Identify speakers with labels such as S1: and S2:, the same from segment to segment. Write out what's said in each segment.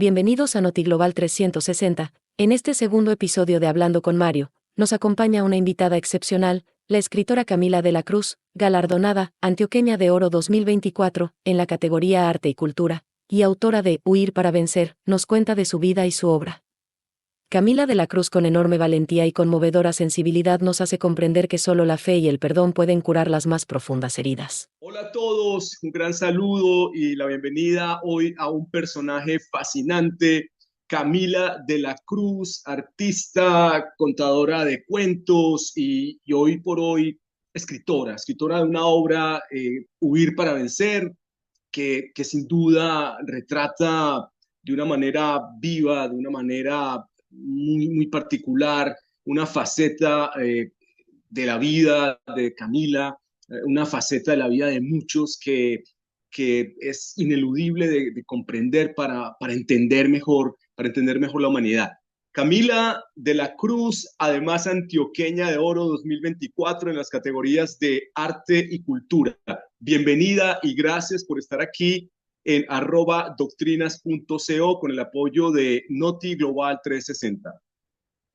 S1: Bienvenidos a NotiGlobal 360. En este segundo episodio de Hablando con Mario, nos acompaña una invitada excepcional, la escritora Camila de la Cruz, galardonada, Antioqueña de Oro 2024, en la categoría Arte y Cultura, y autora de Huir para Vencer, nos cuenta de su vida y su obra. Camila de la Cruz, con enorme valentía y conmovedora sensibilidad, nos hace comprender que solo la fe y el perdón pueden curar las más profundas heridas.
S2: Hola a todos, un gran saludo y la bienvenida hoy a un personaje fascinante, Camila de la Cruz, artista, contadora de cuentos y hoy por hoy escritora de una obra, Huir para Vencer, que sin duda retrata de una manera viva, de una manera muy particular, una faceta de la vida de Camila, una faceta de la vida de muchos que es ineludible de comprender para entender mejor la humanidad. Camila de la Cruz, además antioqueña de oro 2024 en las categorías de arte y cultura. Bienvenida y gracias por estar aquí en @doctrinas.co con el apoyo de Noti Global 360.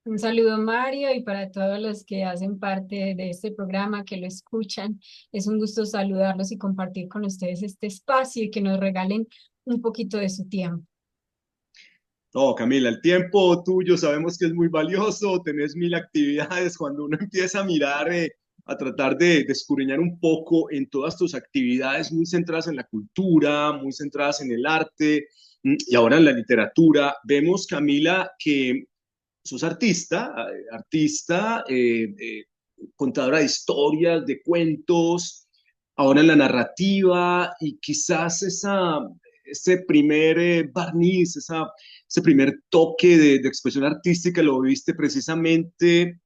S3: Un saludo, Mario, y para todos los que hacen parte de este programa, que lo escuchan. Es un gusto saludarlos y compartir con ustedes este espacio y que nos regalen un poquito de su tiempo.
S2: No, Camila, el tiempo tuyo sabemos que es muy valioso, tenés mil actividades. Cuando uno empieza a mirar, a tratar de escudriñar un poco en todas tus actividades muy centradas en la cultura, muy centradas en el arte, y ahora en la literatura, vemos, Camila, que sos contadora de historias, de cuentos, ahora en la narrativa, y quizás ese primer barniz, ese primer toque de expresión artística lo viste precisamente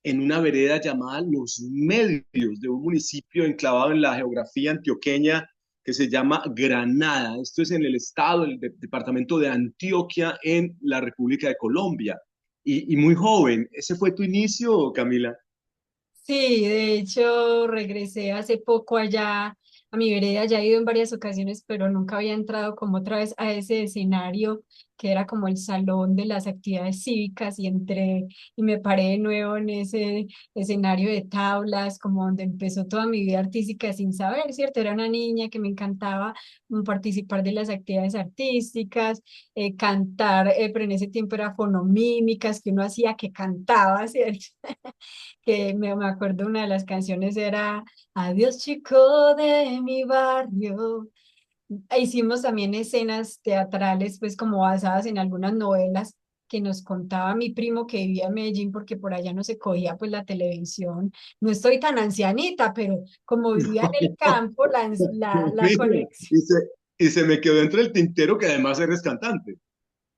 S2: en una vereda llamada Los Medios, de un municipio enclavado en la geografía antioqueña que se llama Granada. Esto es en el estado, el departamento de Antioquia, en la República de Colombia. Y muy joven. ¿Ese fue tu inicio, Camila?
S3: Sí, de hecho, regresé hace poco allá a mi vereda. Ya he ido en varias ocasiones, pero nunca había entrado como otra vez a ese escenario que era como el salón de las actividades cívicas, y entré y me paré de nuevo en ese escenario de tablas, como donde empezó toda mi vida artística sin saber, ¿cierto? Era una niña que me encantaba participar de las actividades artísticas, cantar, pero en ese tiempo era fonomímicas, que uno hacía que cantaba, ¿cierto? Que me acuerdo, una de las canciones era Adiós, chico de mi barrio. Hicimos también escenas teatrales, pues como basadas en algunas novelas que nos contaba mi primo, que vivía en Medellín, porque por allá no se cogía pues la televisión. No estoy tan ancianita, pero como vivía en el campo, la
S2: Mira,
S3: conexión.
S2: y se me quedó entre el tintero que además eres cantante.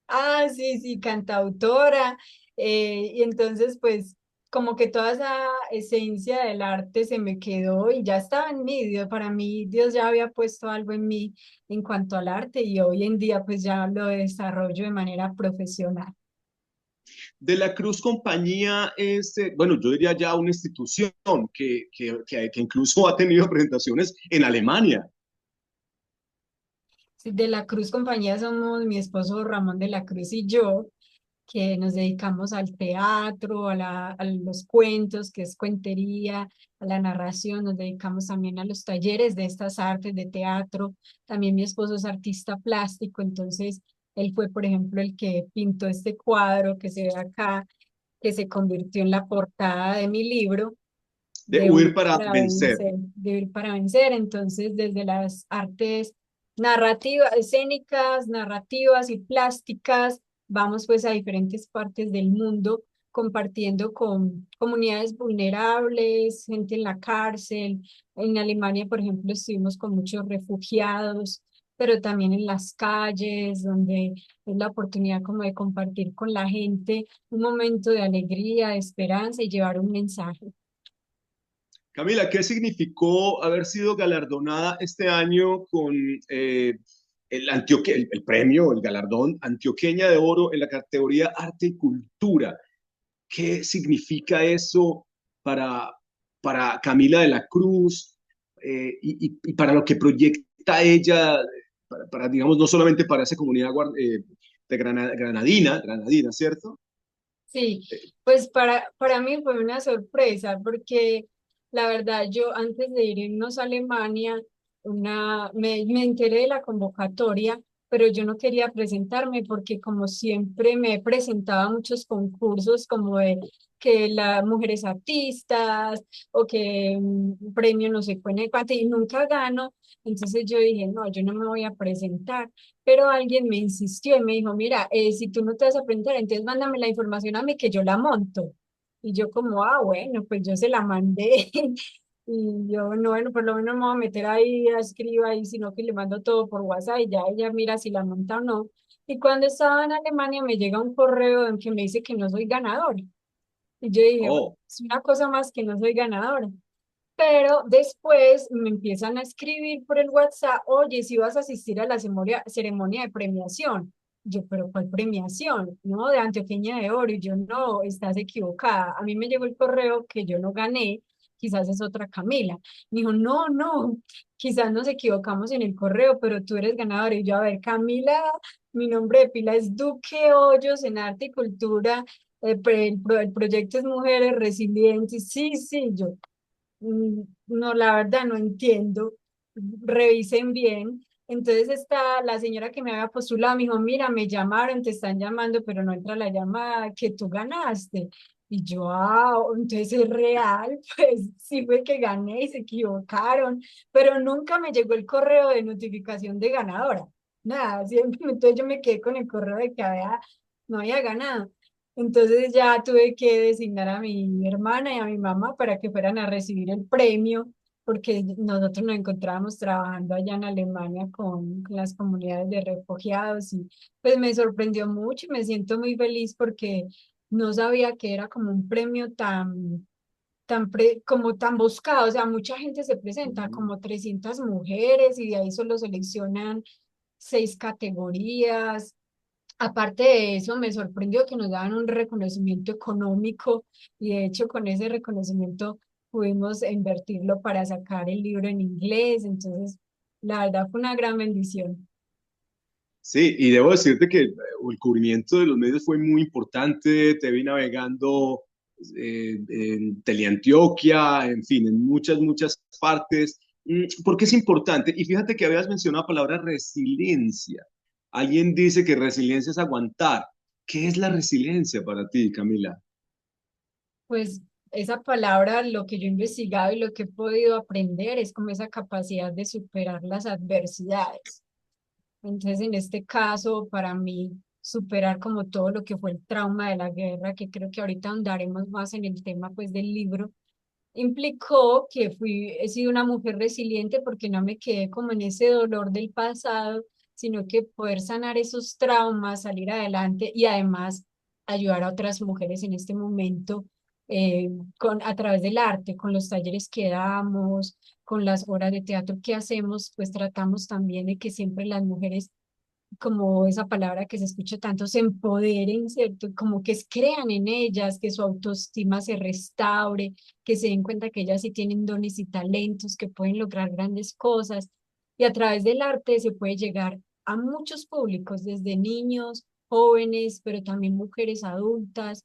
S3: Ah, sí, sí, cantautora. Y entonces, pues, como que toda esa esencia del arte se me quedó y ya estaba en mí. Para mí, Dios ya había puesto algo en mí en cuanto al arte, y hoy en día, pues, ya lo desarrollo de manera profesional.
S2: De la Cruz Compañía es, bueno, yo diría ya una institución que incluso ha tenido presentaciones en Alemania.
S3: Sí, de la Cruz Compañía somos mi esposo Ramón de la Cruz y yo, que nos dedicamos al teatro, a los cuentos, que es cuentería, a la narración. Nos dedicamos también a los talleres de estas artes de teatro. También mi esposo es artista plástico, entonces él fue, por ejemplo, el que pintó este cuadro que se ve acá, que se convirtió en la portada de mi libro,
S2: De
S3: de
S2: Huir
S3: Huir
S2: para
S3: para
S2: Vencer.
S3: Vencer, de Huir para Vencer. Entonces, desde las artes narrativas, escénicas, narrativas y plásticas, vamos pues a diferentes partes del mundo compartiendo con comunidades vulnerables, gente en la cárcel. En Alemania, por ejemplo, estuvimos con muchos refugiados, pero también en las calles, donde es la oportunidad como de compartir con la gente un momento de alegría, de esperanza y llevar un mensaje.
S2: Camila, ¿qué significó haber sido galardonada este año con el premio, el galardón Antioqueña de Oro en la categoría Arte y Cultura? ¿Qué significa eso para, para Camila de la Cruz, y para lo que proyecta ella, digamos, no solamente para esa comunidad Granadina, ¿cierto?
S3: Sí,
S2: Eh,
S3: pues para mí fue una sorpresa porque la verdad yo antes de irnos a Alemania me enteré de la convocatoria, pero yo no quería presentarme porque como siempre me he presentado a muchos concursos como de que las mujeres artistas o que premio no sé cuánto y nunca gano, entonces yo dije, no, yo no me voy a presentar. Pero alguien me insistió y me dijo, mira, si tú no te vas a aprender, entonces mándame la información a mí que yo la monto. Y yo como, bueno, pues yo se la mandé. Y yo, no, bueno, por lo menos me voy a meter ahí, a escribir ahí, sino que le mando todo por WhatsApp y ya ella mira si la monta o no. Y cuando estaba en Alemania me llega un correo en que me dice que no soy ganadora. Y yo dije, bueno,
S2: oh,
S3: es una cosa más que no soy ganadora. Pero después me empiezan a escribir por el WhatsApp, oye, si vas a asistir a la ceremonia de premiación. Yo, pero ¿cuál premiación? No, de Antioqueña de Oro. Y yo, no, estás equivocada. A mí me llegó el correo que yo no gané, quizás es otra Camila. Me dijo, no, no, quizás nos equivocamos en el correo, pero tú eres ganadora. Y yo, a ver, Camila, mi nombre de pila es Duque Hoyos en Arte y Cultura. El proyecto es Mujeres Resilientes. Sí, sí, yo. No, la verdad no entiendo. Revisen bien. Entonces está la señora que me había postulado, me dijo, mira, me llamaron, te están llamando, pero no entra la llamada, que tú ganaste. Y yo, entonces es real, pues sí fue que gané y se equivocaron, pero nunca me llegó el correo de notificación de ganadora. Nada, siempre, entonces yo me quedé con el correo de que no había ganado. Entonces ya tuve que designar a mi hermana y a mi mamá para que fueran a recibir el premio, porque nosotros nos encontrábamos trabajando allá en Alemania con las comunidades de refugiados y pues me sorprendió mucho y me siento muy feliz porque no sabía que era como un premio como tan buscado, o sea, mucha gente se presenta,
S2: mm.
S3: como 300 mujeres y de ahí solo seleccionan 6 categorías. Aparte de eso, me sorprendió que nos daban un reconocimiento económico y de hecho con ese reconocimiento pudimos invertirlo para sacar el libro en inglés. Entonces, la verdad fue una gran bendición.
S2: Sí, y debo decirte que el cubrimiento de los medios fue muy importante. Te vi navegando en Teleantioquia, en fin, en muchas partes. ¿Por qué es importante? Y fíjate que habías mencionado la palabra resiliencia. Alguien dice que resiliencia es aguantar. ¿Qué es la resiliencia para ti, Camila?
S3: Pues esa palabra, lo que yo he investigado y lo que he podido aprender es como esa capacidad de superar las adversidades. Entonces, en este caso, para mí, superar como todo lo que fue el trauma de la guerra, que creo que ahorita andaremos más en el tema pues del libro, implicó que he sido una mujer resiliente porque no me quedé como en ese dolor del pasado, sino que poder sanar esos traumas, salir adelante y además ayudar a otras mujeres en este momento a través del arte, con los talleres que damos, con las obras de teatro que hacemos, pues tratamos también de que siempre las mujeres como esa palabra que se escucha tanto, se empoderen, ¿cierto? Como que crean en ellas, que su autoestima se restaure, que se den cuenta que ellas sí tienen dones y talentos, que pueden lograr grandes cosas. Y a través del arte se puede llegar a muchos públicos, desde niños, jóvenes, pero también mujeres adultas,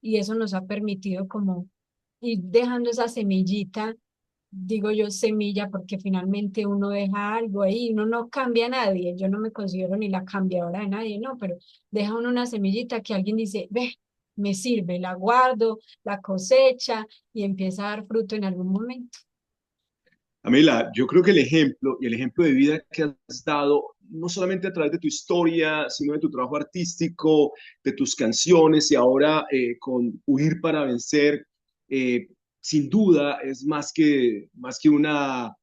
S3: y eso nos ha permitido como ir dejando esa semillita, digo yo semilla, porque finalmente uno deja algo ahí, uno no cambia a nadie, yo no me considero ni la cambiadora de nadie, no, pero deja uno una semillita que alguien dice, ve, me sirve, la guardo, la cosecha y empieza a dar fruto en algún momento.
S2: Camila, yo creo que el ejemplo y el ejemplo de vida que has dado, no solamente a través de tu historia, sino de tu trabajo artístico, de tus canciones y ahora con Huir para Vencer, eh, sin duda es más que una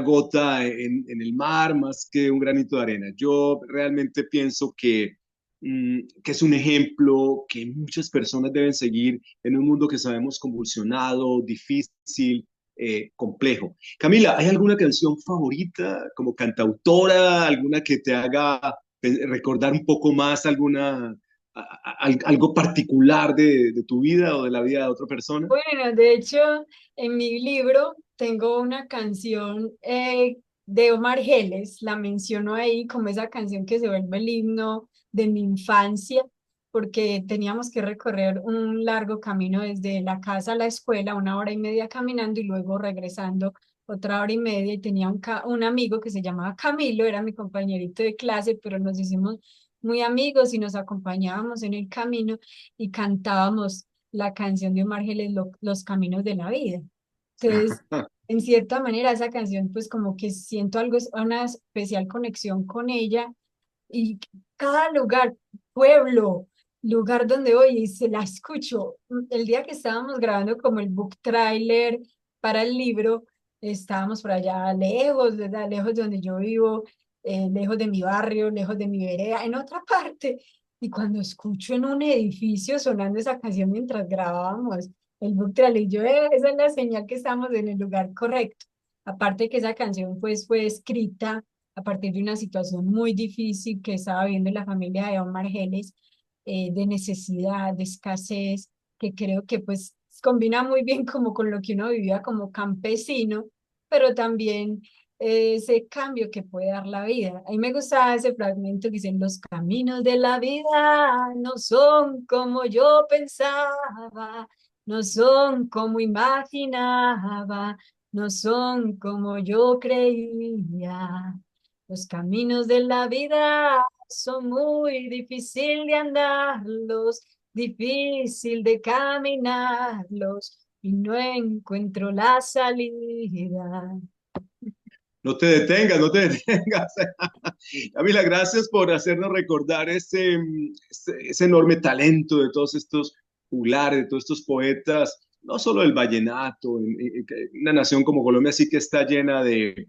S2: gota en el mar, más que un granito de arena. Yo realmente pienso que es un ejemplo que muchas personas deben seguir en un mundo que sabemos convulsionado, difícil, complejo. Camila, ¿hay alguna canción favorita como cantautora, alguna que te haga recordar un poco más algo particular de tu vida o de la vida de otra persona?
S3: Bueno, de hecho, en mi libro tengo una canción de Omar Geles, la menciono ahí como esa canción que se vuelve el himno de mi infancia, porque teníamos que recorrer un largo camino desde la casa a la escuela, 1 hora y media caminando y luego regresando 1 hora y media. Y tenía un amigo que se llamaba Camilo, era mi compañerito de clase, pero nos hicimos muy amigos y nos acompañábamos en el camino y cantábamos la canción de Omar Geles, Los Caminos de la Vida. Entonces, en cierta manera, esa canción, pues como que siento algo, una especial conexión con ella y cada lugar, pueblo, lugar donde voy y se la escucho. El día que estábamos grabando como el book trailer para el libro, estábamos por allá lejos, ¿verdad? Lejos de donde yo vivo, lejos de mi barrio, lejos de mi vereda, en otra parte. Y cuando escucho en un edificio sonando esa canción mientras grabábamos el book trailer, y yo, esa es la señal que estamos en el lugar correcto". Aparte que esa canción pues fue escrita a partir de una situación muy difícil que estaba viviendo la familia de Omar Geles, de necesidad, de escasez, que creo que pues combina muy bien como con lo que uno vivía como campesino, pero también ese cambio que puede dar la vida. A mí me gusta ese fragmento que dice, los caminos de la vida no son como yo pensaba, no son como imaginaba, no son como yo creía. Los caminos de la vida son muy difícil de andarlos, difícil de caminarlos y no encuentro la salida.
S2: No te detengas, no te detengas. Camila, gracias por hacernos recordar ese enorme talento de todos estos juglares, de todos estos poetas, no solo del vallenato, una nación como Colombia sí que está llena de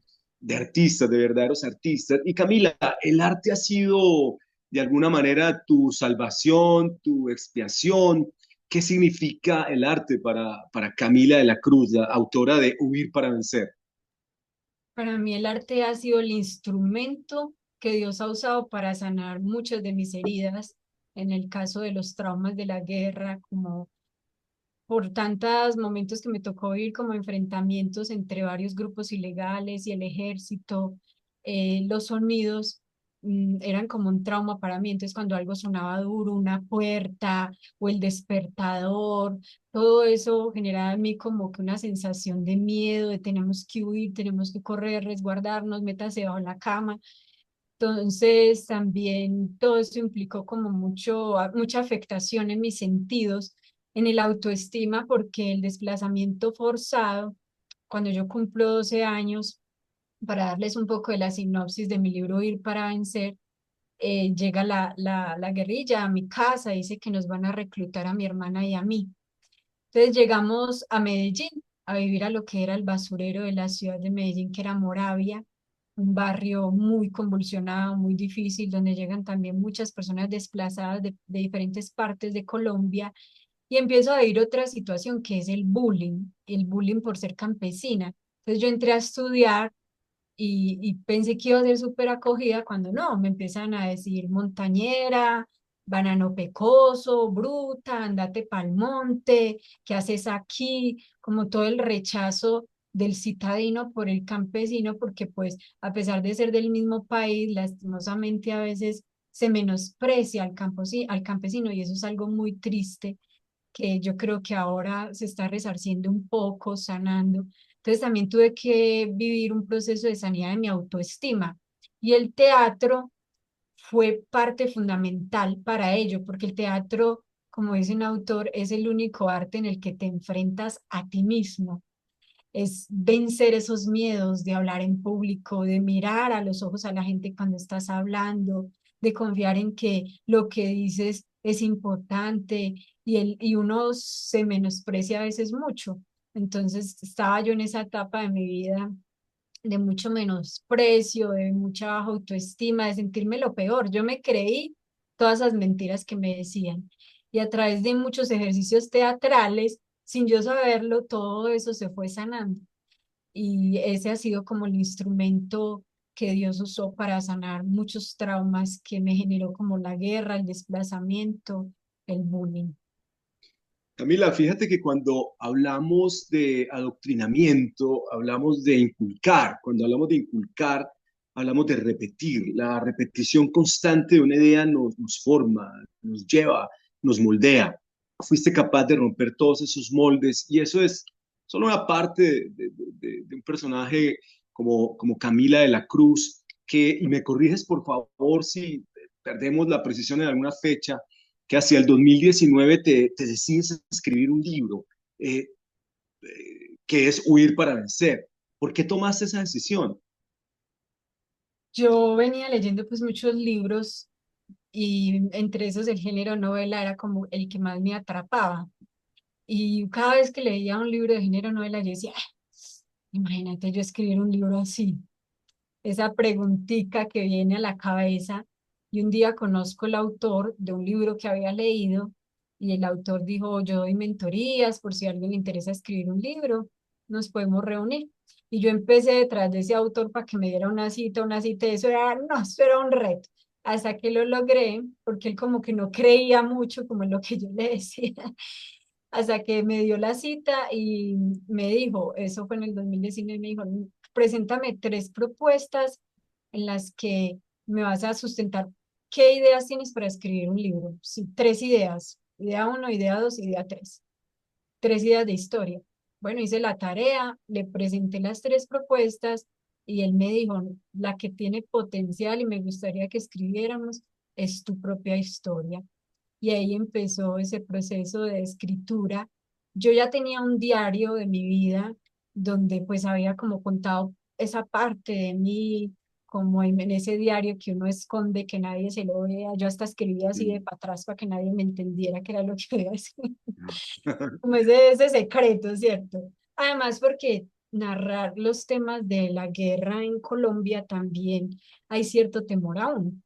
S2: artistas, de verdaderos artistas. Y Camila, el arte ha sido de alguna manera tu salvación, tu expiación. ¿Qué significa el arte para Camila de la Cruz, la autora de Huir para vencer?
S3: Para mí el arte ha sido el instrumento que Dios ha usado para sanar muchas de mis heridas, en el caso de los traumas de la guerra, como por tantos momentos que me tocó vivir como enfrentamientos entre varios grupos ilegales y el ejército. Los sonidos eran como un trauma para mí. Entonces, cuando algo sonaba duro, una puerta o el despertador, todo eso generaba en mí como que una sensación de miedo, de tenemos que huir, tenemos que correr, resguardarnos, métase bajo la cama. Entonces, también todo esto implicó como mucha afectación en mis sentidos, en el autoestima, porque el desplazamiento forzado, cuando yo cumplo 12 años, para darles un poco de la sinopsis de mi libro Ir para vencer, llega la guerrilla a mi casa, dice que nos van a reclutar a mi hermana y a mí. Entonces llegamos a Medellín, a vivir a lo que era el basurero de la ciudad de Medellín, que era Moravia, un barrio muy convulsionado, muy difícil, donde llegan también muchas personas desplazadas de diferentes partes de Colombia. Y empiezo a vivir otra situación que es el bullying por ser campesina. Entonces yo entré a estudiar y pensé que iba a ser súper acogida cuando no, me empiezan a decir montañera, banano pecoso, bruta, andate pa'l monte, ¿qué haces aquí? Como todo el rechazo del citadino por el campesino, porque pues a pesar de ser del mismo país, lastimosamente a veces se menosprecia al campesino y eso es algo muy triste que yo creo que ahora se está resarciendo un poco, sanando. Entonces también tuve que vivir un proceso de sanidad de mi autoestima. Y el teatro fue parte fundamental para ello, porque el teatro, como dice un autor, es el único arte en el que te enfrentas a ti mismo, es vencer esos miedos de hablar en público, de mirar a los ojos a la gente cuando estás hablando, de confiar en que lo que dices es importante y uno se menosprecia a veces mucho. Entonces estaba yo en esa etapa de mi vida de mucho menosprecio, de mucha baja autoestima, de sentirme lo peor. Yo me creí todas esas mentiras que me decían. Y a través de muchos ejercicios teatrales, sin yo saberlo, todo eso se fue sanando. Y ese ha sido como el instrumento que Dios usó para sanar muchos traumas que me generó como la guerra, el desplazamiento, el bullying.
S2: Camila, fíjate que cuando hablamos de adoctrinamiento, hablamos de inculcar. Cuando hablamos de inculcar, hablamos de repetir. La repetición constante de una idea nos forma, nos lleva, nos moldea. Fuiste capaz de romper todos esos moldes y eso es solo una parte de un personaje como Camila de la Cruz, que, y me corriges por favor si perdemos la precisión en alguna fecha, que hacia el 2019 te decides a escribir un libro que es Huir para vencer. ¿Por qué tomaste esa decisión?
S3: Yo venía leyendo pues muchos libros y entre esos el género novela era como el que más me atrapaba. Y cada vez que leía un libro de género novela, yo decía, "Ah, imagínate yo escribir un libro así". Esa preguntica que viene a la cabeza. Y un día conozco el autor de un libro que había leído y el autor dijo, yo doy mentorías por si a alguien le interesa escribir un libro, nos podemos reunir. Y yo empecé detrás de ese autor para que me diera una cita, y eso era, no, eso era un reto. Hasta que lo logré, porque él como que no creía mucho como en lo que yo le decía. Hasta que me dio la cita y me dijo, eso fue en el 2019, me dijo, preséntame tres propuestas en las que me vas a sustentar. ¿Qué ideas tienes para escribir un libro? Sí, tres ideas. Idea uno, idea dos, idea tres. Tres ideas de historia. Bueno, hice la tarea, le presenté las tres propuestas y él me dijo, la que tiene potencial y me gustaría que escribiéramos es tu propia historia. Y ahí empezó ese proceso de escritura. Yo ya tenía un diario de mi vida donde pues había como contado esa parte de mí, como en ese diario que uno esconde, que nadie se lo vea. Yo hasta escribía así de
S2: Mm.
S3: para atrás para que nadie me entendiera qué era lo que iba a decir. Como ese secreto, ¿cierto? Además porque narrar los temas de la guerra en Colombia también hay cierto temor aún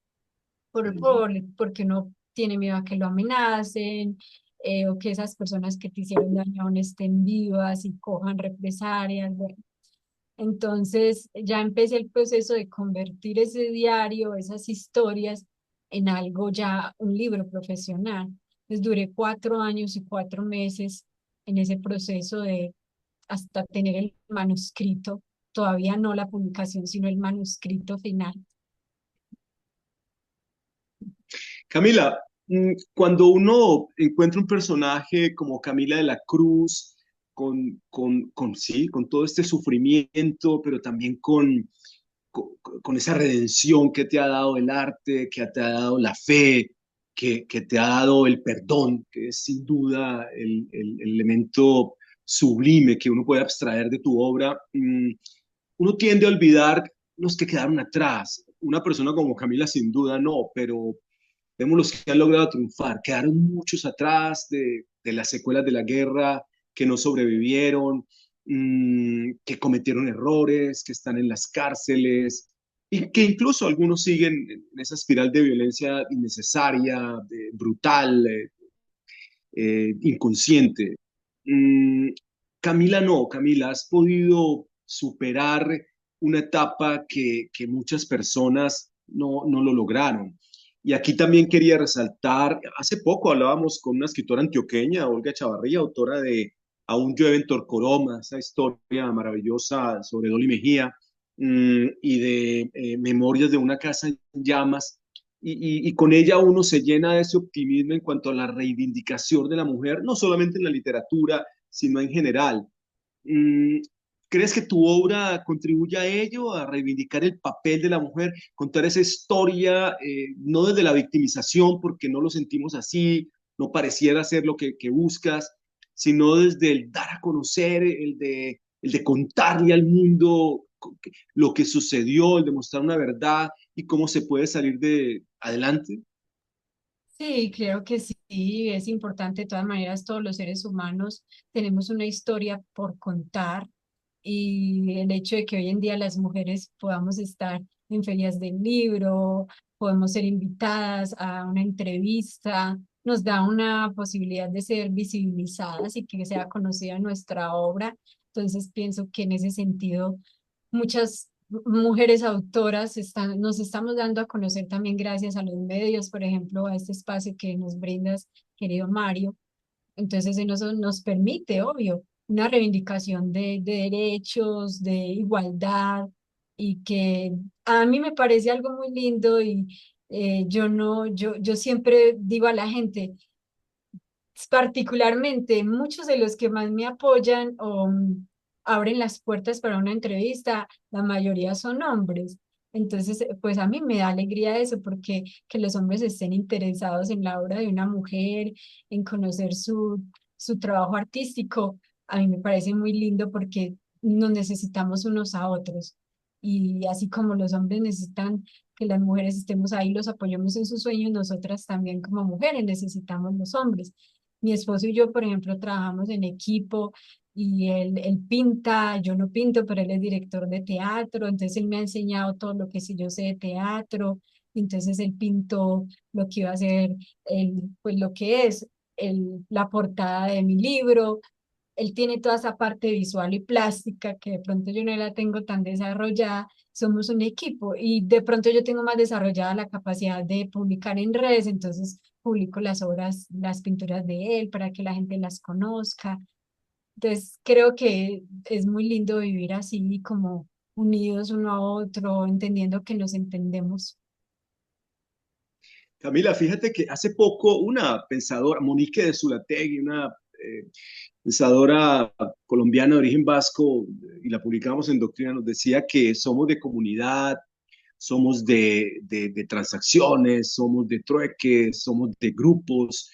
S3: porque uno tiene miedo a que lo amenacen, o que esas personas que te hicieron daño aún estén vivas y cojan represalias. Bueno, entonces ya empecé el proceso de convertir ese diario, esas historias, en algo ya, un libro profesional. Entonces duré 4 años y 4 meses en ese proceso de hasta tener el manuscrito, todavía no la publicación, sino el manuscrito final.
S2: Camila, cuando uno encuentra un personaje como Camila de la Cruz, sí, con todo este sufrimiento, pero también con, con esa redención que te ha dado el arte, que te ha dado la fe, que te ha dado el perdón, que es sin duda el elemento sublime que uno puede abstraer de tu obra, uno tiende a olvidar los que quedaron atrás. Una persona como Camila sin duda no, pero vemos los que han logrado triunfar. Quedaron muchos atrás de las secuelas de la guerra, que no sobrevivieron, que cometieron errores, que están en las cárceles y que incluso algunos siguen en esa espiral de violencia innecesaria, brutal, inconsciente. Mm, Camila, no, Camila, has podido superar una etapa que muchas personas no lo lograron. Y aquí también quería resaltar, hace poco hablábamos con una escritora antioqueña, Olga Chavarría, autora de Aún llueve en Torcoroma, esa historia maravillosa sobre Dolly Mejía, y de Memorias de una casa en llamas, y con ella uno se llena de ese optimismo en cuanto a la reivindicación de la mujer, no solamente en la literatura, sino en general. Mm, ¿Crees que tu obra contribuye a ello, a reivindicar el papel de la mujer, contar esa historia, no desde la victimización, porque no lo sentimos así, no pareciera ser lo que buscas, sino desde el dar a conocer, el de contarle al mundo lo que sucedió, el de mostrar una verdad y cómo se puede salir de adelante?
S3: Sí, creo que sí, es importante. De todas maneras, todos los seres humanos tenemos una historia por contar y el hecho de que hoy en día las mujeres podamos estar en ferias del libro, podemos ser invitadas a una entrevista, nos da una posibilidad de ser visibilizadas y que sea conocida nuestra obra. Entonces, pienso que en ese sentido muchas mujeres autoras nos estamos dando a conocer también gracias a los medios, por ejemplo, a este espacio que nos brindas, querido Mario. Entonces, eso nos permite, obvio, una reivindicación de derechos, de igualdad, y que a mí me parece algo muy lindo y yo no, yo siempre digo a la gente, particularmente muchos de los que más me apoyan o abren las puertas para una entrevista, la mayoría son hombres. Entonces, pues a mí me da alegría eso, porque que los hombres estén interesados en la obra de una mujer, en conocer su trabajo artístico, a mí me parece muy lindo porque nos necesitamos unos a otros. Y así como los hombres necesitan que las mujeres estemos ahí, los apoyemos en sus sueños, nosotras también como mujeres necesitamos los hombres. Mi esposo y yo, por ejemplo, trabajamos en equipo y él pinta, yo no pinto, pero él es director de teatro, entonces él me ha enseñado todo lo que sí yo sé de teatro, entonces él pintó lo que iba a ser, pues lo que es la portada de mi libro. Él tiene toda esa parte visual y plástica que de pronto yo no la tengo tan desarrollada. Somos un equipo y de pronto yo tengo más desarrollada la capacidad de publicar en redes, entonces publico las obras, las pinturas de él para que la gente las conozca. Entonces creo que es muy lindo vivir así como unidos uno a otro, entendiendo que nos entendemos.
S2: Camila, fíjate que hace poco una pensadora, Monique de Zulategui, una pensadora colombiana de origen vasco, y la publicamos en Doctrina, nos decía que somos de comunidad, somos de transacciones, somos de trueques, somos de grupos.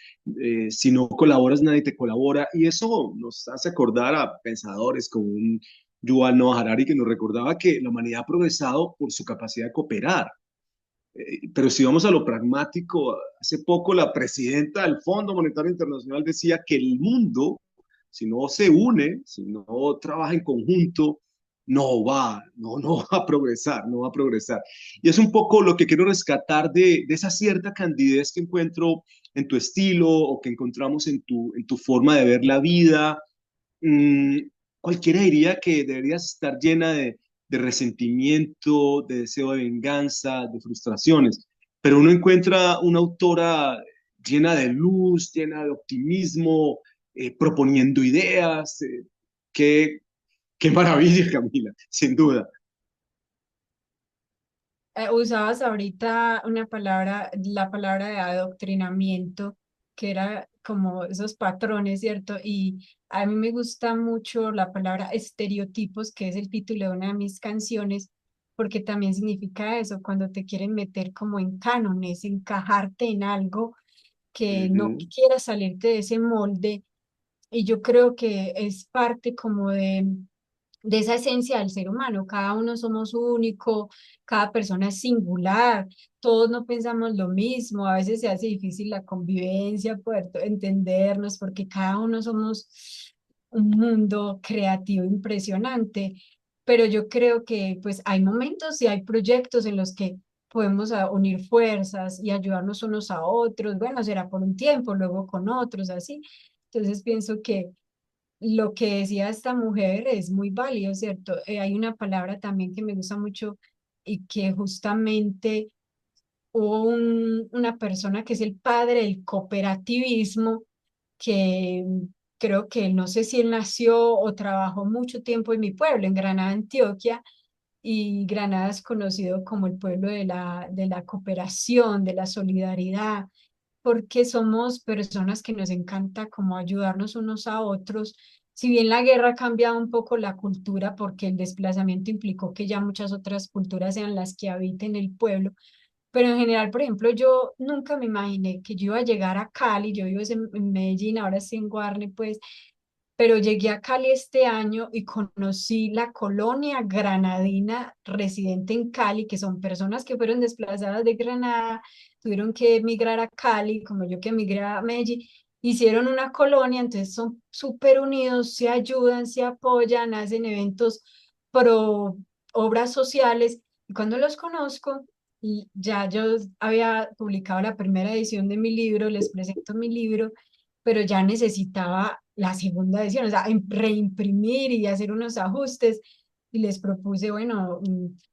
S2: Si no colaboras, nadie te colabora. Y eso nos hace acordar a pensadores como un Yuval Noah Harari que nos recordaba que la humanidad ha progresado por su capacidad de cooperar. Pero si vamos a lo pragmático, hace poco la presidenta del Fondo Monetario Internacional decía que el mundo, si no se une, si no trabaja en conjunto, no va a progresar, no va a progresar. Y es un poco lo que quiero rescatar de esa cierta candidez que encuentro en tu estilo o que encontramos en tu forma de ver la vida. mm, Cualquiera diría que deberías estar llena de resentimiento, de deseo de venganza, de frustraciones, pero uno encuentra una autora llena de luz, llena de optimismo, proponiendo ideas. Qué, qué maravilla, Camila, sin duda.
S3: Usabas ahorita una palabra, la palabra de adoctrinamiento, que era como esos patrones, ¿cierto? Y a mí me gusta mucho la palabra estereotipos, que es el título de una de mis canciones, porque también significa eso, cuando te quieren meter como en cánones, encajarte en algo que no
S2: Ujú.
S3: quieras salirte de ese molde. Y yo creo que es parte como de esa esencia del ser humano. Cada uno somos único, cada persona es singular, todos no pensamos lo mismo, a veces se hace difícil la convivencia, poder entendernos, porque cada uno somos un mundo creativo impresionante. Pero yo creo que pues hay momentos y hay proyectos en los que podemos unir fuerzas y ayudarnos unos a otros. Bueno, será por un tiempo, luego con otros, así. Entonces pienso que lo que decía esta mujer es muy válido, ¿cierto? Hay una palabra también que me gusta mucho y que justamente hubo una persona que es el padre del cooperativismo, que creo que no sé si él nació o trabajó mucho tiempo en mi pueblo, en Granada, Antioquia, y Granada es conocido como el pueblo de la cooperación, de la solidaridad, porque somos personas que nos encanta como ayudarnos unos a otros. Si bien la guerra ha cambiado un poco la cultura, porque el desplazamiento implicó que ya muchas otras culturas sean las que habiten el pueblo, pero en general, por ejemplo, yo nunca me imaginé que yo iba a llegar a Cali, yo vivo en Medellín, ahora estoy en Guarne, pues, pero llegué a Cali este año y conocí la colonia granadina residente en Cali, que son personas que fueron desplazadas de Granada, tuvieron que emigrar a Cali, como yo que emigré a Medellín, hicieron una colonia, entonces son súper unidos, se ayudan, se apoyan, hacen eventos pro obras sociales, y cuando los conozco, y ya yo había publicado la primera edición de mi libro, les presento mi libro, pero ya necesitaba la segunda edición, o sea, reimprimir y hacer unos ajustes. Y les propuse, bueno,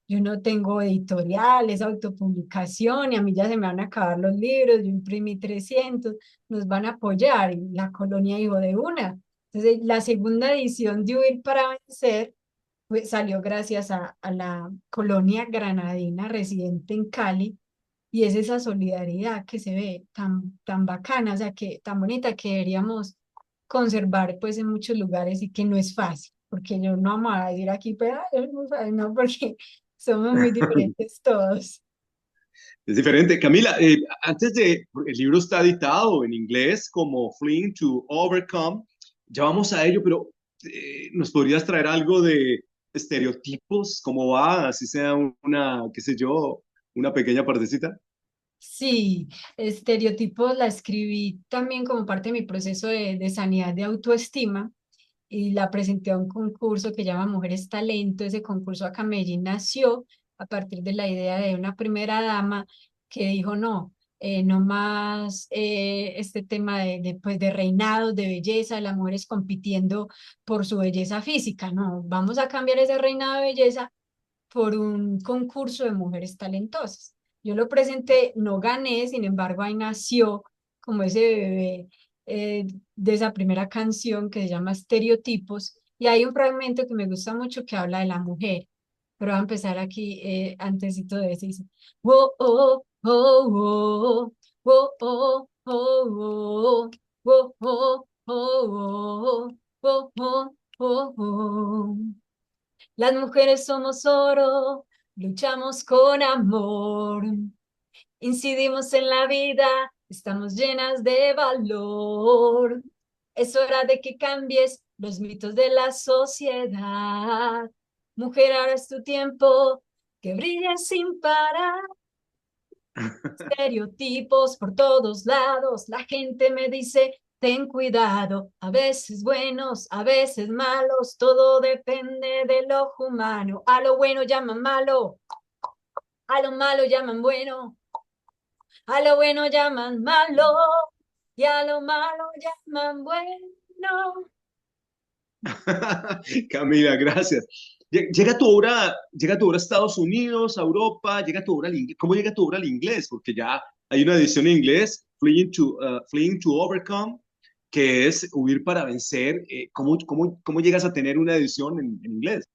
S3: yo no tengo editorial, es autopublicación y a mí ya se me van a acabar los libros, yo imprimí 300, nos van a apoyar. Y la colonia dijo de una. Entonces, la segunda edición de Huir para Vencer pues, salió gracias a la colonia granadina residente en Cali, y es esa solidaridad que se ve tan bacana, o sea, que tan bonita que deberíamos conservar pues en muchos lugares y que no es fácil, porque yo no vamos a decir aquí, pero "Ay, es muy fácil", no, porque somos muy diferentes todos.
S2: Es diferente. Camila, el libro está editado en inglés como Fleeing to Overcome. Ya vamos a ello, pero ¿nos podrías traer algo de estereotipos? ¿Cómo va? Así sea una, qué sé yo, una pequeña partecita.
S3: Sí, estereotipos la escribí también como parte de mi proceso de sanidad de autoestima y la presenté a un concurso que llama Mujeres Talento. Ese concurso acá en Medellín nació a partir de la idea de una primera dama que dijo, no, no más este tema pues, de reinados, de belleza, de las mujeres compitiendo por su belleza física, no, vamos a cambiar ese reinado de belleza por un concurso de mujeres talentosas. Yo lo presenté, no gané, sin embargo, ahí nació como ese bebé de esa primera canción que se llama Estereotipos, y hay un fragmento que me gusta mucho que habla de la mujer, pero voy a empezar aquí antesito de ese, dice, oh, oh, oh, oh, oh, oh, oh, oh, oh, oh, oh, oh, oh, oh, oh. Las mujeres somos oro, luchamos con amor, incidimos en la vida, estamos llenas de valor. Es hora de que cambies los mitos de la sociedad. Mujer, ahora es tu tiempo, que brilles sin parar. Estereotipos por todos lados, la gente me dice, ten cuidado, a veces buenos, a veces malos, todo depende del ojo humano. A lo bueno llaman malo, a lo malo llaman bueno, a lo bueno llaman malo y a lo malo llaman bueno.
S2: Camila, gracias. Llega tu obra a Estados Unidos, a Europa, llega tu obra al inglés. ¿Cómo llega tu obra al inglés? Porque ya hay una edición en inglés, Fleeing to Overcome, que es huir para vencer. ¿Cómo llegas a tener una edición en inglés?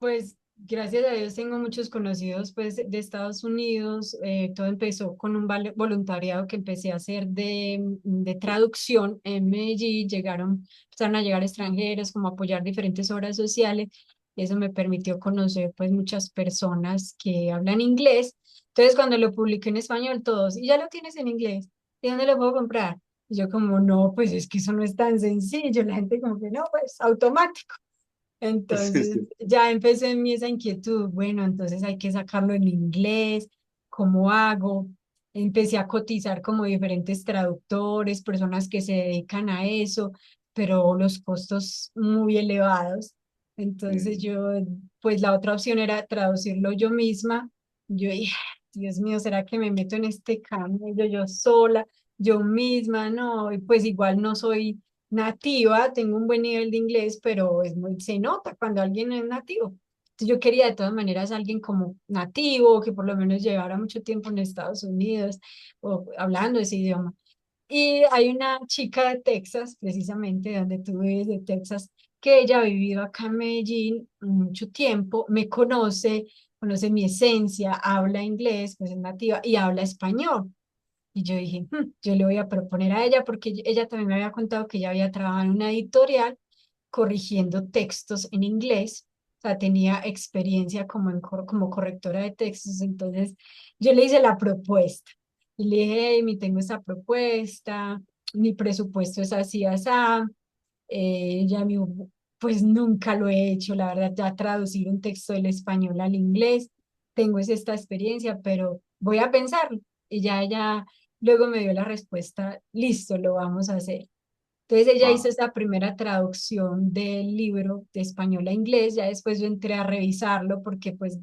S3: Pues gracias a Dios tengo muchos conocidos pues de Estados Unidos. Todo empezó con un voluntariado que empecé a hacer de traducción en Medellín. Empezaron a llegar extranjeros, como a apoyar diferentes obras sociales. Y eso me permitió conocer pues muchas personas que hablan inglés. Entonces cuando lo publiqué en español, todos, ¿y ya lo tienes en inglés? ¿Y dónde lo puedo comprar? Y yo como, no, pues es que eso no es tan sencillo. La gente como que no, pues automático.
S2: Sí,
S3: Entonces
S2: sí.
S3: ya empecé en mí esa inquietud, bueno, entonces hay que sacarlo en inglés, ¿cómo hago? Empecé a cotizar como diferentes traductores, personas que se dedican a eso, pero los costos muy elevados. Entonces
S2: Mm.
S3: yo, pues la otra opción era traducirlo yo misma. Yo dije, Dios mío, ¿será que me meto en este camino yo sola, yo misma? No, y pues igual no soy nativa, tengo un buen nivel de inglés, pero se nota cuando alguien es nativo. Entonces yo quería de todas maneras alguien como nativo, que por lo menos llevara mucho tiempo en Estados Unidos o hablando ese idioma. Y hay una chica de Texas, precisamente de donde tú vives, de Texas, que ella ha vivido acá en Medellín mucho tiempo, me conoce, conoce mi esencia, habla inglés, pues es nativa y habla español. Y yo dije, yo le voy a proponer a ella porque ella también me había contado que ella había trabajado en una editorial corrigiendo textos en inglés. O sea, tenía experiencia como, como correctora de textos. Entonces, yo le hice la propuesta. Y le dije, hey, tengo esta propuesta, mi presupuesto es así, así. Ella me dijo, pues nunca lo he hecho, la verdad, ya traducir un texto del español al inglés. Tengo esta experiencia, pero voy a pensarlo. Y ya luego me dio la respuesta, listo, lo vamos a hacer. Entonces ella hizo
S2: Wow.
S3: esa primera traducción del libro de español a inglés, ya después yo entré a revisarlo porque pues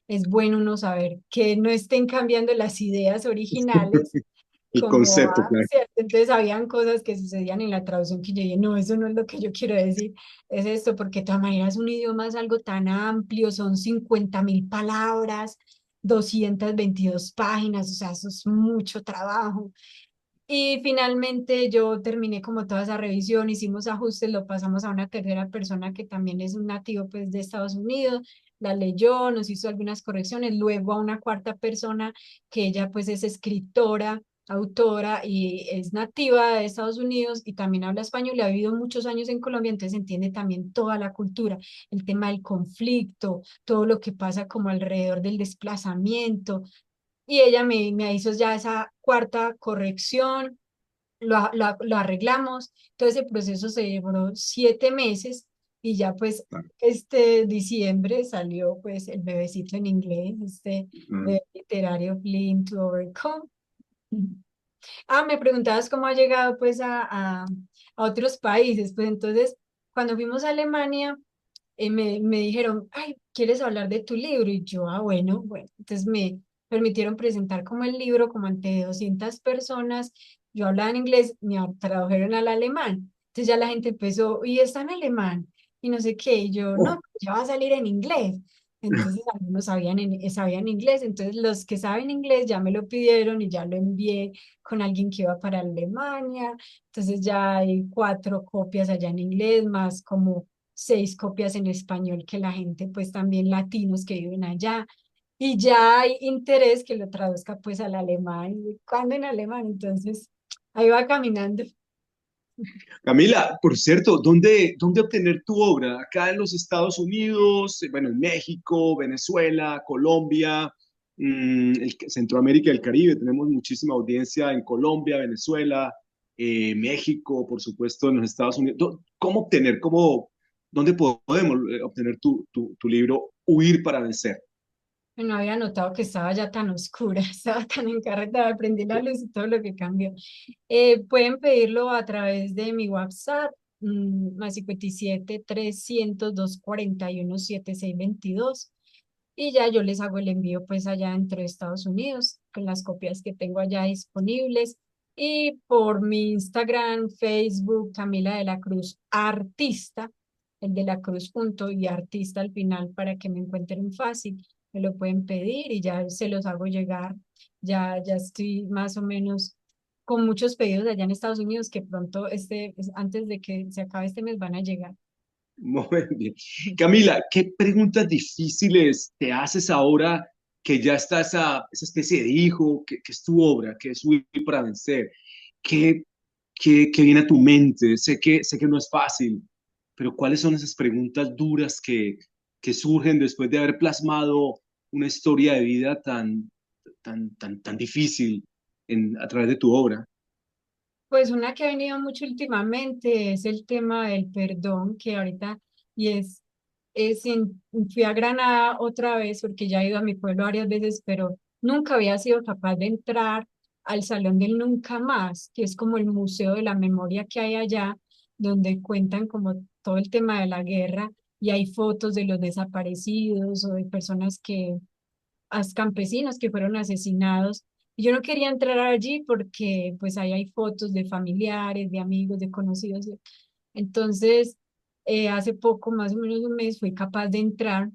S3: es bueno uno saber que no estén cambiando las ideas originales,
S2: El
S3: como,
S2: concepto, claro.
S3: ¿cierto? Entonces habían cosas que sucedían en la traducción que yo dije, no, eso no es lo que yo quiero decir, es esto, porque de todas maneras un idioma es algo tan amplio, son 50.000 palabras, 222 páginas, o sea, eso es mucho trabajo. Y finalmente yo terminé como toda esa revisión, hicimos ajustes, lo pasamos a una tercera persona que también es un nativo pues de Estados Unidos, la leyó, nos hizo algunas correcciones, luego a una cuarta persona que ella pues es escritora, autora y es nativa de Estados Unidos y también habla español y ha vivido muchos años en Colombia, entonces entiende también toda la cultura, el tema del conflicto, todo lo que pasa como alrededor del desplazamiento, y ella me hizo ya esa cuarta corrección, lo arreglamos, todo ese proceso se demoró 7 meses y ya pues este diciembre salió pues el bebecito en inglés,
S2: Mm.
S3: literario Flint to Overcome. Ah, me preguntabas cómo ha llegado pues a otros países, pues entonces cuando fuimos a Alemania me dijeron, ay, ¿quieres hablar de tu libro? Y yo, ah, bueno, entonces me permitieron presentar como el libro como ante 200 personas, yo hablaba en inglés, me tradujeron al alemán, entonces ya la gente empezó, y está en alemán, y no sé qué, y yo, no,
S2: Oh.
S3: ya va a salir en inglés. Entonces algunos sabían inglés, entonces los que saben inglés ya me lo pidieron y ya lo envié con alguien que iba para Alemania, entonces ya hay 4 copias allá en inglés, más como 6 copias en español que la gente, pues también latinos que viven allá. Y ya hay interés que lo traduzca pues al alemán. ¿Cuándo en alemán? Entonces, ahí va caminando.
S2: Camila, por cierto, ¿dónde obtener tu obra? Acá en los Estados Unidos, bueno, en México, Venezuela, Colombia, Centroamérica y el Caribe. Tenemos muchísima audiencia en Colombia, Venezuela, México, por supuesto, en los Estados Unidos. ¿Cómo obtener, dónde podemos obtener tu libro Huir para vencer?
S3: No había notado que estaba ya tan oscura, estaba tan encarretada, prendí la luz y todo lo que cambió. Pueden pedirlo a través de mi WhatsApp, más 57 300 241 7622. Y ya yo les hago el envío pues allá dentro de Estados Unidos con las copias que tengo allá disponibles y por mi Instagram, Facebook, Camila de la Cruz Artista, el de la Cruz junto y artista al final para que me encuentren fácil, me lo pueden pedir y ya se los hago llegar. Ya estoy más o menos con muchos pedidos allá en Estados Unidos que pronto antes de que se acabe este mes van a llegar.
S2: Muy bien. Camila, ¿qué preguntas difíciles te haces ahora que ya está esa especie de hijo, que es tu obra, que es Huir para vencer? ¿Qué, qué viene a tu mente? Sé que no es fácil, pero ¿cuáles son esas preguntas duras que surgen después de haber plasmado una historia de vida tan difícil a través de tu obra?
S3: Pues una que ha venido mucho últimamente es el tema del perdón, que ahorita, y fui a Granada otra vez porque ya he ido a mi pueblo varias veces, pero nunca había sido capaz de entrar al Salón del Nunca Más, que es como el museo de la memoria que hay allá, donde cuentan como todo el tema de la guerra y hay fotos de los desaparecidos o de personas campesinos que fueron asesinados. Y yo no quería entrar allí porque pues ahí hay fotos de familiares, de amigos, de conocidos. Entonces, hace poco, más o menos un mes, fui capaz de entrar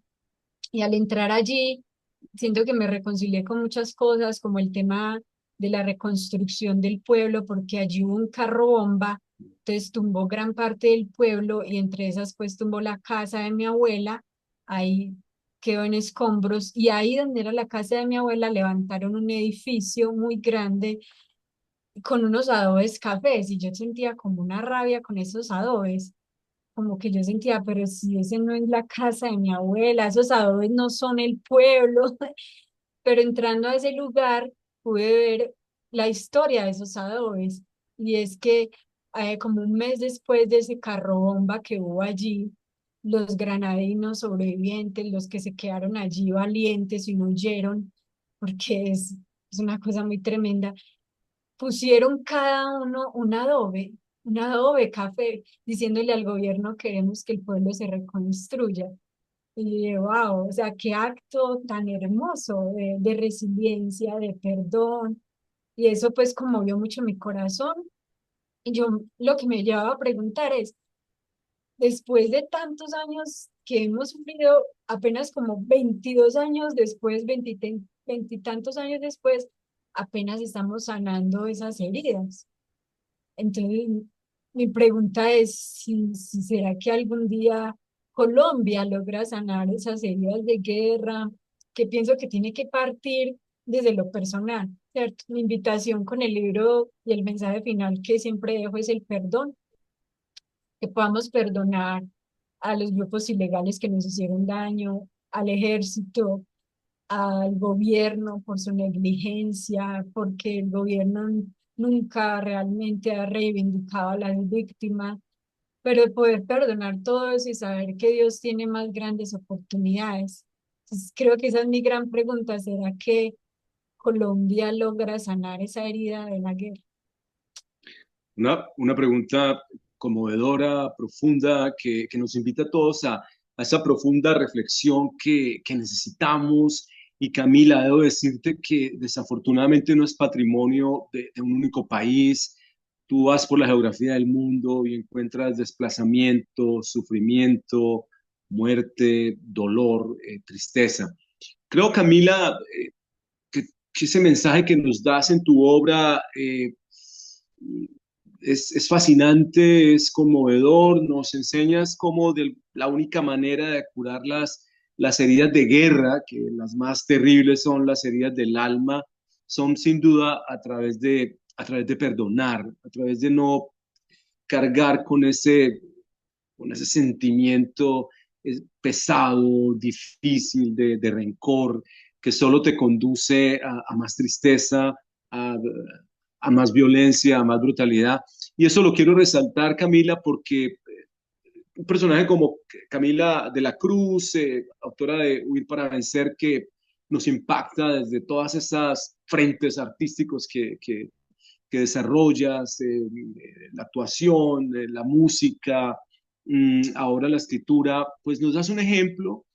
S3: y al entrar allí, siento que me reconcilié con muchas cosas, como el tema de la reconstrucción del pueblo, porque allí hubo un carro bomba, entonces tumbó gran parte del pueblo y entre esas pues tumbó la casa de mi abuela, ahí quedó en escombros y ahí donde era la casa de mi abuela levantaron un edificio muy grande con unos adobes cafés y yo sentía como una rabia con esos adobes, como que yo sentía, pero si ese no es la casa de mi abuela, esos adobes no son el pueblo, pero entrando a ese lugar pude ver la historia de esos adobes y es que como un mes después de ese carro bomba que hubo allí, los granadinos sobrevivientes, los que se quedaron allí valientes y no huyeron, porque es una cosa muy tremenda, pusieron cada uno un adobe café, diciéndole al gobierno queremos que el pueblo se reconstruya. Y wow, o sea, qué acto tan hermoso de resiliencia, de perdón. Y eso pues conmovió mucho mi corazón. Y yo lo que me llevaba a preguntar es, después de tantos años que hemos sufrido, apenas como 22 años después, veintitantos años después, apenas estamos sanando esas heridas. Entonces, mi pregunta es si será que algún día Colombia logra sanar esas heridas de guerra, que pienso que tiene que partir desde lo personal, ¿cierto? Mi invitación con el libro y el mensaje final que siempre dejo es el perdón, que podamos perdonar a los grupos ilegales que nos hicieron daño, al ejército, al gobierno por su negligencia, porque el gobierno nunca realmente ha reivindicado a las víctimas, pero poder perdonar todo eso y saber que Dios tiene más grandes oportunidades. Entonces, creo que esa es mi gran pregunta, ¿será que Colombia logra sanar esa herida de la guerra?
S2: Una pregunta conmovedora, profunda, que nos invita a todos a esa profunda reflexión que necesitamos. Y Camila, debo decirte que desafortunadamente no es patrimonio de un único país. Tú vas por la geografía del mundo y encuentras desplazamiento, sufrimiento, muerte, dolor, tristeza. Creo, Camila, que ese mensaje que nos das en tu obra es fascinante, es conmovedor, nos enseñas cómo la única manera de curar las heridas de guerra, que las más terribles son las heridas del alma, son sin duda a través de perdonar, a través de no cargar con ese sentimiento pesado, difícil de rencor, que solo te conduce a más tristeza, a, a más violencia, a más brutalidad. Y eso lo quiero resaltar, Camila, porque un personaje como Camila de la Cruz, autora de Huir para Vencer, que nos impacta desde todas esas frentes artísticos que desarrollas, la actuación, la música, ahora la escritura, pues nos das un ejemplo,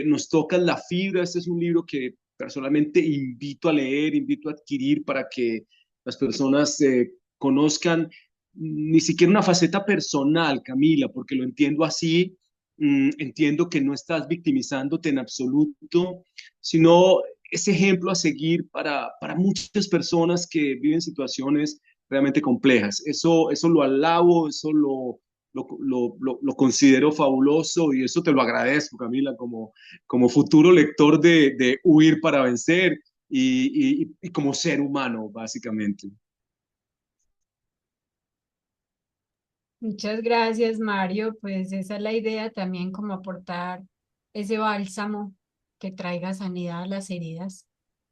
S2: nos tocas la fibra. Este es un libro que personalmente invito a leer, invito a adquirir para que las personas conozcan ni siquiera una faceta personal, Camila, porque lo entiendo así. Entiendo que no estás victimizándote en absoluto, sino ese ejemplo a seguir para muchas personas que viven situaciones realmente complejas. Eso lo alabo, eso lo considero fabuloso y eso te lo agradezco, Camila, como futuro lector de Huir para Vencer y como ser humano, básicamente.
S3: Muchas gracias, Mario. Pues esa es la idea también, como aportar ese bálsamo que traiga sanidad a las heridas.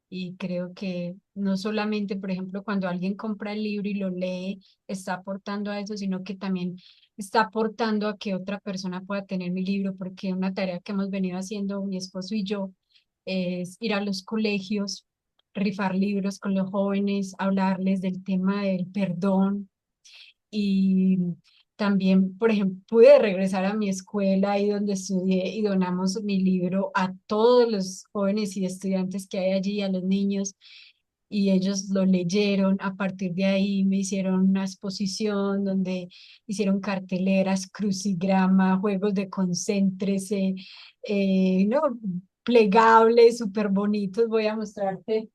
S3: Y creo que no solamente, por ejemplo, cuando alguien compra el libro y lo lee, está aportando a eso, sino que también está aportando a que otra persona pueda tener mi libro, porque una tarea que hemos venido haciendo mi esposo y yo es ir a los colegios, rifar libros con los jóvenes, hablarles del tema del perdón y también, por ejemplo, pude regresar a mi escuela ahí donde estudié y donamos mi libro a todos los jóvenes y estudiantes que hay allí, a los niños, y ellos lo leyeron. A partir de ahí me hicieron una exposición donde hicieron carteleras, crucigrama, juegos de concéntrese, no, plegables, súper bonitos. Voy a mostrarte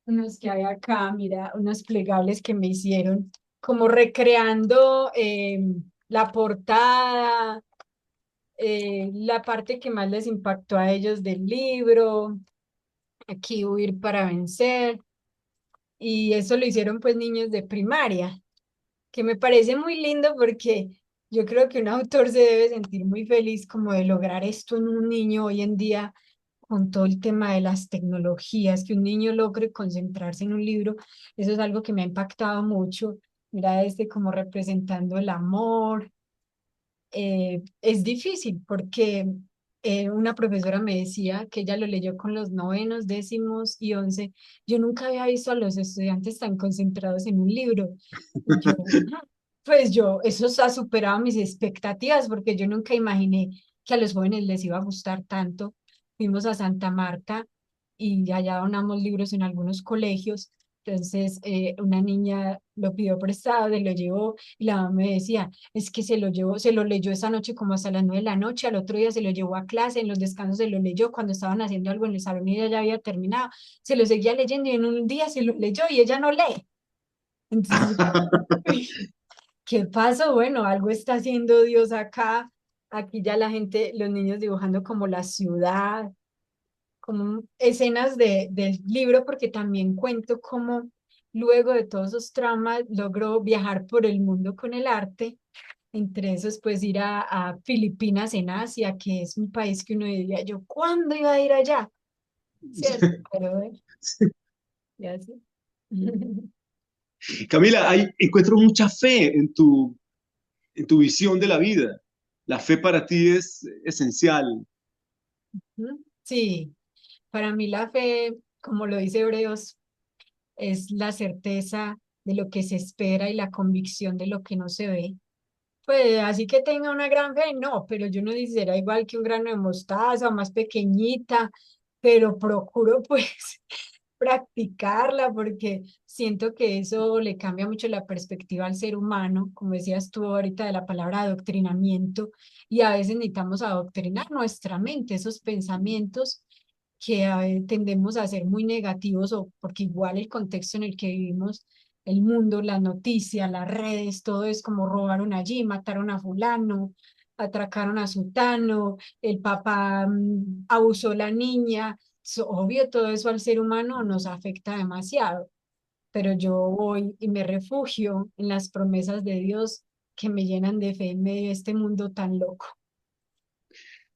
S3: unos que hay acá, mira, unos plegables que me hicieron, como recreando la portada, la parte que más les impactó a ellos del libro, aquí Huir para Vencer, y eso lo hicieron pues niños de primaria, que me parece muy lindo porque yo creo que un autor se debe sentir muy feliz como de lograr esto en un niño hoy en día con todo el tema de las tecnologías, que un niño logre concentrarse en un libro. Eso es algo que me ha impactado mucho. Mira, este como representando el amor. Es difícil porque una profesora me decía que ella lo leyó con los novenos, décimos y 11. Yo nunca había visto a los estudiantes tan concentrados en un libro. Y yo, pues yo, eso ha superado mis expectativas porque yo nunca imaginé que a los jóvenes les iba a gustar tanto. Fuimos a Santa Marta y allá donamos libros en algunos colegios. Entonces, una niña lo pidió prestado, se lo llevó y la mamá me decía, es que se lo llevó, se lo leyó esa noche como hasta las 9 de la noche, al otro día se lo llevó a clase, en los descansos se lo leyó, cuando estaban haciendo algo en el salón y ella ya había terminado, se lo seguía leyendo y en un día se lo leyó y ella no lee. Entonces, ¿qué pasó? Bueno, algo está haciendo Dios acá. Aquí ya la gente, los niños dibujando como la ciudad, como escenas del libro, porque también cuento cómo luego de todos esos traumas logró viajar por el mundo con el arte. Entre esos, pues ir a Filipinas en Asia, que es un país que uno diría yo, ¿cuándo iba a ir allá? ¿Cierto? Pero ya sí.
S2: Camila, encuentro mucha fe en tu visión de la vida. La fe para ti es esencial.
S3: Sí, para mí la fe, como lo dice Hebreos, es la certeza de lo que se espera y la convicción de lo que no se ve. Pues así que tenga una gran fe, no, pero yo no quisiera igual que un grano de mostaza, más pequeñita, pero procuro pues practicarla porque siento que eso le cambia mucho la perspectiva al ser humano, como decías tú ahorita de la palabra adoctrinamiento, y a veces necesitamos adoctrinar nuestra mente, esos pensamientos que tendemos a ser muy negativos o porque igual el contexto en el que vivimos, el mundo, las noticias, las redes, todo es como robaron allí, mataron a fulano, atracaron a sutano, el papá abusó la niña. Obvio, todo eso al ser humano nos afecta demasiado, pero yo voy y me refugio en las promesas de Dios que me llenan de fe en medio de este mundo tan loco.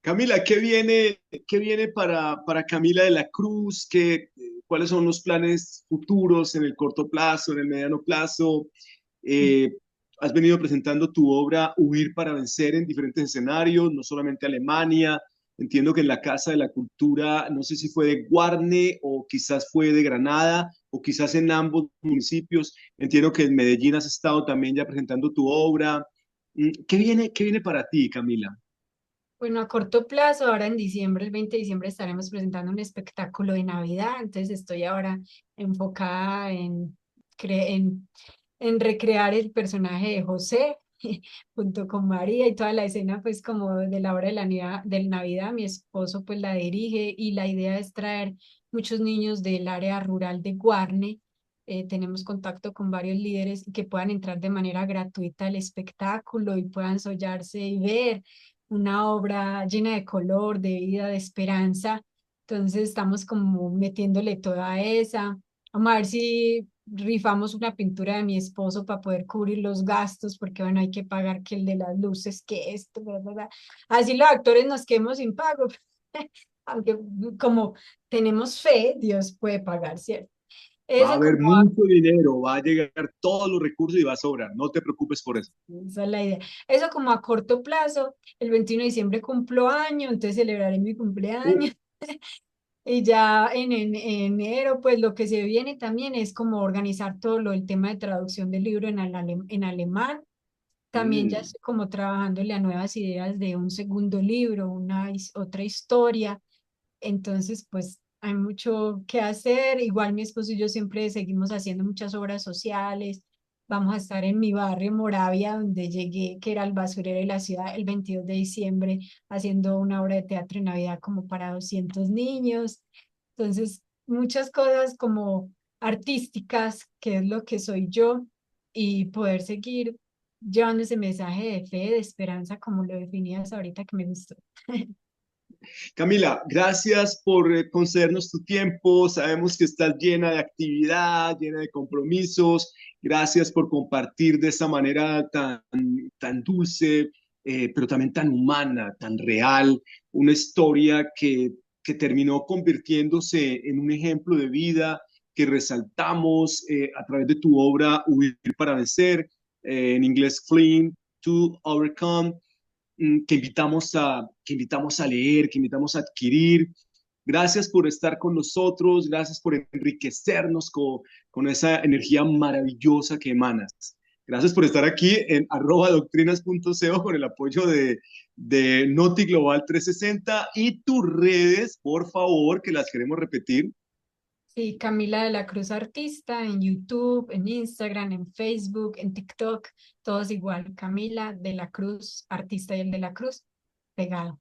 S2: Camila, qué viene para Camila de la Cruz? ¿Cuáles son los planes futuros en el corto plazo, en el mediano plazo? Eh, Has venido presentando tu obra Huir para Vencer en diferentes escenarios, no solamente Alemania. Entiendo que en la Casa de la Cultura, no sé si fue de Guarne o quizás fue de Granada o quizás en ambos municipios. Entiendo que en Medellín has estado también ya presentando tu obra. Qué viene para ti, Camila?
S3: Bueno, a corto plazo, ahora en diciembre, el 20 de diciembre, estaremos presentando un espectáculo de Navidad, entonces estoy ahora enfocada en recrear el personaje de José junto con María y toda la escena pues como de la hora de la del Navidad, mi esposo pues la dirige y la idea es traer muchos niños del área rural de Guarne. Tenemos contacto con varios líderes que puedan entrar de manera gratuita al espectáculo y puedan sollarse y ver una obra llena de color, de vida, de esperanza. Entonces estamos como metiéndole toda esa. Vamos a ver si rifamos una pintura de mi esposo para poder cubrir los gastos, porque bueno, hay que pagar que el de las luces, que esto, bla, bla, bla. Así los actores nos quedemos sin pago. Aunque como tenemos fe, Dios puede pagar, ¿cierto?
S2: Va a
S3: Eso
S2: haber
S3: como
S2: mucho dinero, va a llegar todos los recursos y va a sobrar. No te preocupes por eso.
S3: esa es la idea. Eso como a corto plazo, el 21 de diciembre cumplo año, entonces celebraré mi
S2: Uh,
S3: cumpleaños. Y ya en enero, pues lo que se viene también es como organizar todo lo del tema de traducción del libro en alemán. También ya
S2: mm.
S3: estoy como trabajándole a nuevas ideas de un segundo libro, otra historia. Entonces, pues hay mucho que hacer. Igual mi esposo y yo siempre seguimos haciendo muchas obras sociales. Vamos a estar en mi barrio Moravia, donde llegué, que era el basurero de la ciudad, el 22 de diciembre, haciendo una obra de teatro en Navidad como para 200 niños. Entonces, muchas cosas como artísticas, que es lo que soy yo, y poder seguir llevando ese mensaje de fe, de esperanza, como lo definías ahorita, que me gustó.
S2: Camila, gracias por concedernos tu tiempo. Sabemos que estás llena de actividad, llena de compromisos. Gracias por compartir de esa manera tan dulce, pero también tan humana, tan real, una historia que terminó convirtiéndose en un ejemplo de vida que resaltamos a través de tu obra Huir para Vencer, en inglés Fleeing to Overcome, que invitamos a leer, que invitamos a adquirir. Gracias por estar con nosotros, gracias por enriquecernos con esa energía maravillosa que emanas. Gracias por estar aquí en @doctrinas.co con el apoyo de Noti Global 360 y tus redes, por favor, que las queremos repetir.
S3: Sí, Camila de la Cruz Artista en YouTube, en Instagram, en Facebook, en TikTok, todos igual. Camila de la Cruz Artista y el de la Cruz pegado.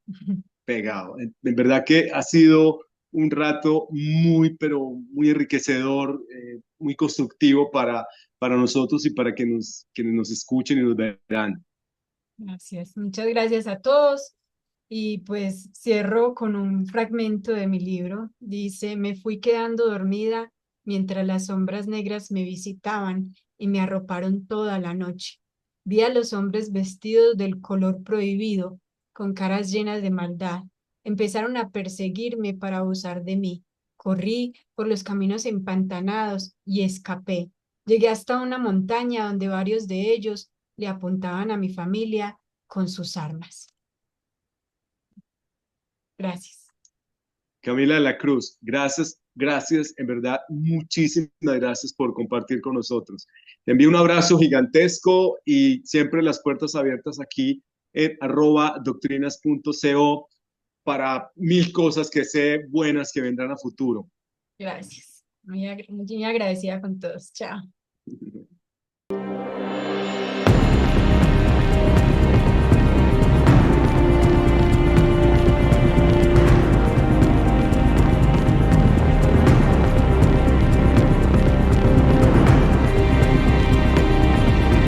S2: Pegado. En verdad que ha sido un rato muy, pero muy enriquecedor, muy constructivo para nosotros y para quienes nos escuchen y nos verán.
S3: Gracias, muchas gracias a todos. Y pues cierro con un fragmento de mi libro. Dice, me fui quedando dormida mientras las sombras negras me visitaban y me arroparon toda la noche. Vi a los hombres vestidos del color prohibido, con caras llenas de maldad. Empezaron a perseguirme para abusar de mí. Corrí por los caminos empantanados y escapé. Llegué hasta una montaña donde varios de ellos le apuntaban a mi familia con sus armas. Gracias.
S2: Camila de la Cruz, gracias, gracias, en verdad, muchísimas gracias por compartir con nosotros. Te envío un abrazo gigantesco y siempre las puertas abiertas aquí en @doctrinas.co para mil cosas que sé buenas que vendrán a futuro.
S3: Gracias. Muy agradecida con todos. Chao.